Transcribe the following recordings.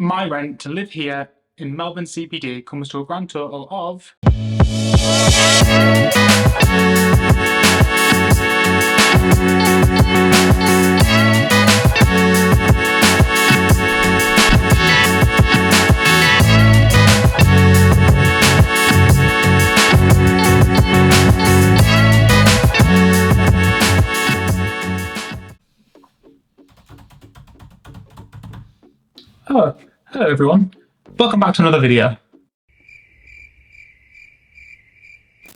My rent to live here in Melbourne CBD comes to a grand total of Hello everyone. Welcome back to another video.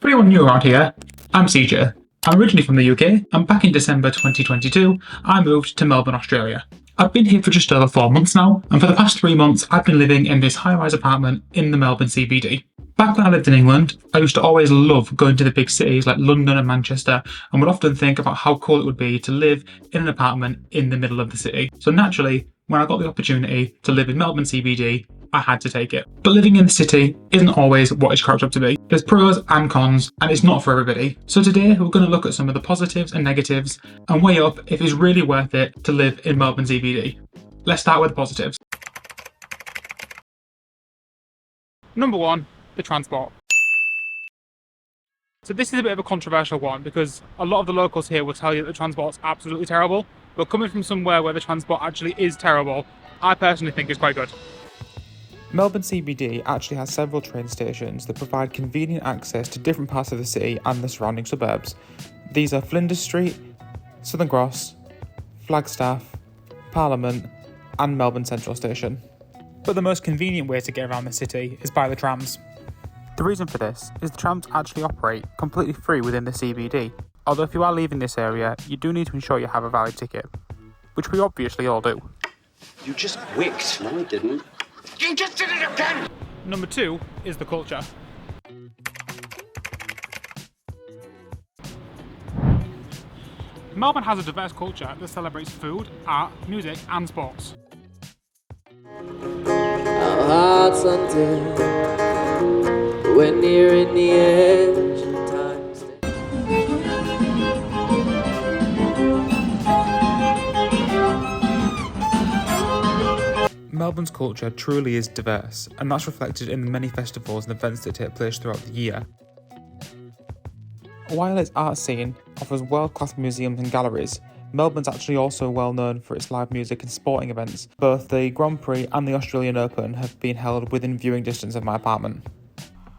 For anyone new around here, I'm CJ. I'm originally from the UK, and back in December 2022, I moved to Melbourne, Australia. I've been here for just over 4 months now, and for the past 3 months, I've been living in this high-rise apartment in the Melbourne CBD. Back when I lived in England, I used to always love going to the big cities like London and Manchester, and would often think about how cool it would be to live in an apartment in the middle of the city. So naturally, when I got the opportunity to live in Melbourne CBD, I had to take it. But living in the city isn't always what it's cracked up to be. There's pros and cons, and it's not for everybody. So today we're going to look at some of the positives and negatives and weigh up if it's really worth it to live in Melbourne CBD. Let's start with the positives. Number 1, the transport. So this is a bit of a controversial one because a lot of the locals here will tell you that the transport's absolutely terrible, but coming from somewhere where the transport actually is terrible, I personally think it's quite good. Melbourne CBD actually has several train stations that provide convenient access to different parts of the city and the surrounding suburbs. These are Flinders Street, Southern Cross, Flagstaff, Parliament and Melbourne Central Station. But the most convenient way to get around the city is by the trams. The reason for this is the trams actually operate completely free within the CBD, although if you are leaving this area, you do need to ensure you have a valid ticket, which we obviously all do. You just wicked. No, I didn't. You just did it again! Number 2 is the culture. Melbourne has a diverse culture that celebrates food, art, music and sports. Our hearts until we're nearing the edge of time. Melbourne's culture truly is diverse, and that's reflected in the many festivals and events that take place throughout the year. While its art scene offers world-class museums and galleries, Melbourne's actually also well known for its live music and sporting events. Both the Grand Prix and the Australian Open have been held within viewing distance of my apartment.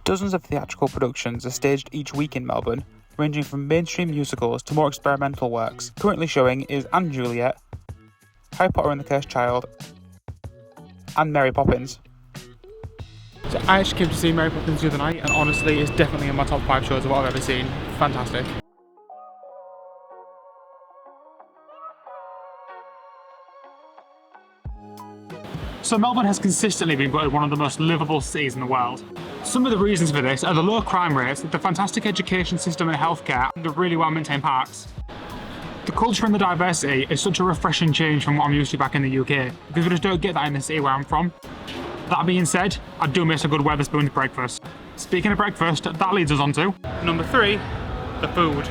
Dozens of theatrical productions are staged each week in Melbourne, ranging from mainstream musicals to more experimental works. Currently showing is Anne and Juliet, Harry Potter and the Cursed Child, and Mary Poppins. So I actually came to see Mary Poppins the other night, and honestly it's definitely in my top 5 shows of what I've ever seen. Fantastic. So Melbourne has consistently been voted one of the most livable cities in the world. Some of the reasons for this are the low crime rates, the fantastic education system and healthcare, and the really well maintained parks. The culture and the diversity is such a refreshing change from what I'm used to back in the UK, because we just don't get that in the city where I'm from. That being said, I do miss a good Wetherspoons breakfast. Speaking of breakfast, that leads us on to number 3, the food.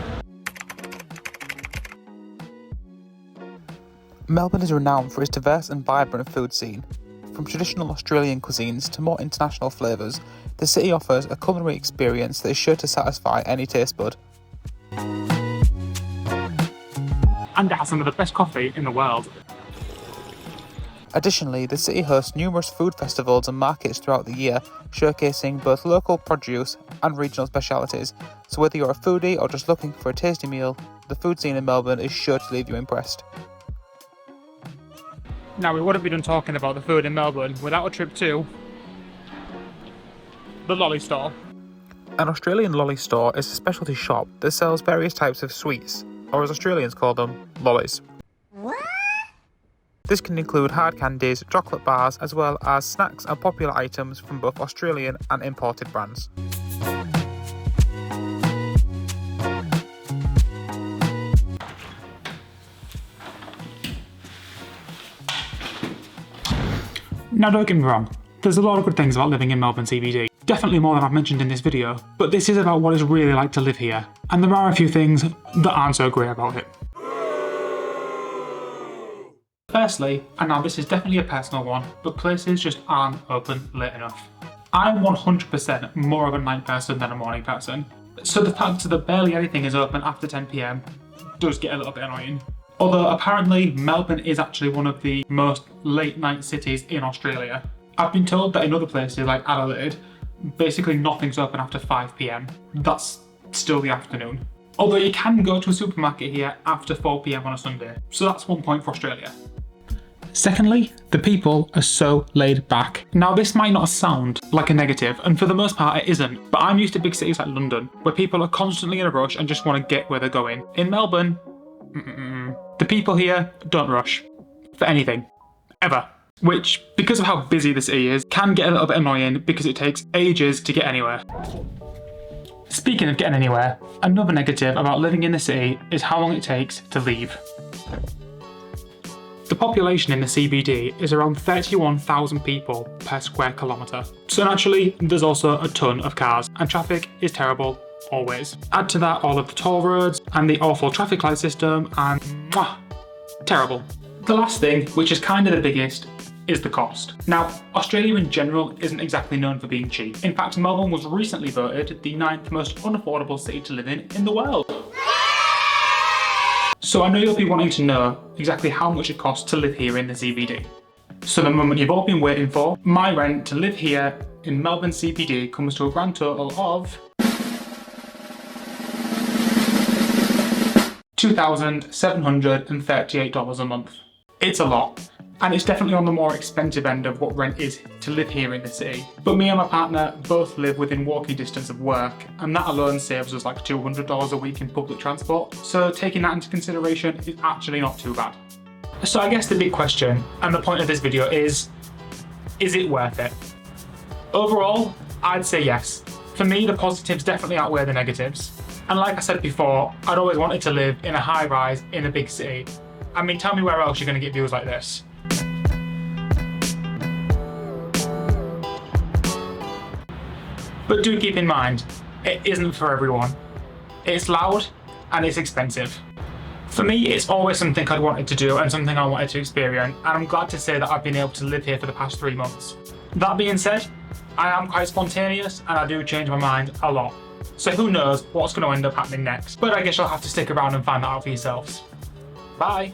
Melbourne is renowned for its diverse and vibrant food scene. From traditional Australian cuisines to more international flavours, the city offers a culinary experience that is sure to satisfy any taste bud. And it has some of the best coffee in the world. Additionally, the city hosts numerous food festivals and markets throughout the year, showcasing both local produce and regional specialities. So whether you're a foodie or just looking for a tasty meal, the food scene in Melbourne is sure to leave you impressed. Now, we wouldn't be done talking about the food in Melbourne without a trip to the lolly store. An Australian lolly store is a specialty shop that sells various types of sweets, or as Australians call them, lollies. What? This can include hard candies, chocolate bars, as well as snacks and popular items from both Australian and imported brands. Now don't get me wrong, there's a lot of good things about living in Melbourne CBD. Definitely more than I've mentioned in this video, but this is about what it's really like to live here. And there are a few things that aren't so great about it. Firstly, and now this is definitely a personal one, but places just aren't open late enough. I'm 100% more of a night person than a morning person, so the fact that barely anything is open after 10 PM does get a little bit annoying. Although apparently Melbourne is actually one of the most late night cities in Australia. I've been told that in other places like Adelaide, basically nothing's open after 5 PM. That's still the afternoon. Although you can go to a supermarket here after 4 PM on a Sunday, so that's 1 point for Australia. Secondly, the people are so laid back. Now this might not sound like a negative, and for the most part it isn't, but I'm used to big cities like London, where people are constantly in a rush and just want to get where they're going. In Melbourne, the people here don't rush. For anything. Ever. Which, because of how busy the city is, can get a little bit annoying because it takes ages to get anywhere. Speaking of getting anywhere, another negative about living in the city is how long it takes to leave. The population in the CBD is around 31,000 people per square kilometre. So naturally, there's also a ton of cars, and traffic is terrible, always. Add to that all of the toll roads and the awful traffic light system, and terrible. The last thing, which is kind of the biggest, is the cost. Now, Australia in general isn't exactly known for being cheap. In fact, Melbourne was recently voted the 9th most unaffordable city to live in the world. So I know you'll be wanting to know exactly how much it costs to live here in the CBD. So the moment you've all been waiting for, my rent to live here in Melbourne CBD comes to a grand total of $2,738 a month. It's a lot, and it's definitely on the more expensive end of what rent is to live here in the city. But me and my partner both live within walking distance of work, and that alone saves us like $200 a week in public transport. So taking that into consideration is actually not too bad. So I guess the big question, and the point of this video is it worth it? Overall, I'd say yes. For me, the positives definitely outweigh the negatives. And like I said before, I'd always wanted to live in a high rise in a big city. I mean, tell me where else you're going to get views like this. But do keep in mind, it isn't for everyone. It's loud and it's expensive. For me, it's always something I'd wanted to do and something I wanted to experience, and I'm glad to say that I've been able to live here for the past 3 months. That being said, I am quite spontaneous and I do change my mind a lot. So who knows what's going to end up happening next, but I guess you'll have to stick around and find that out for yourselves. Bye!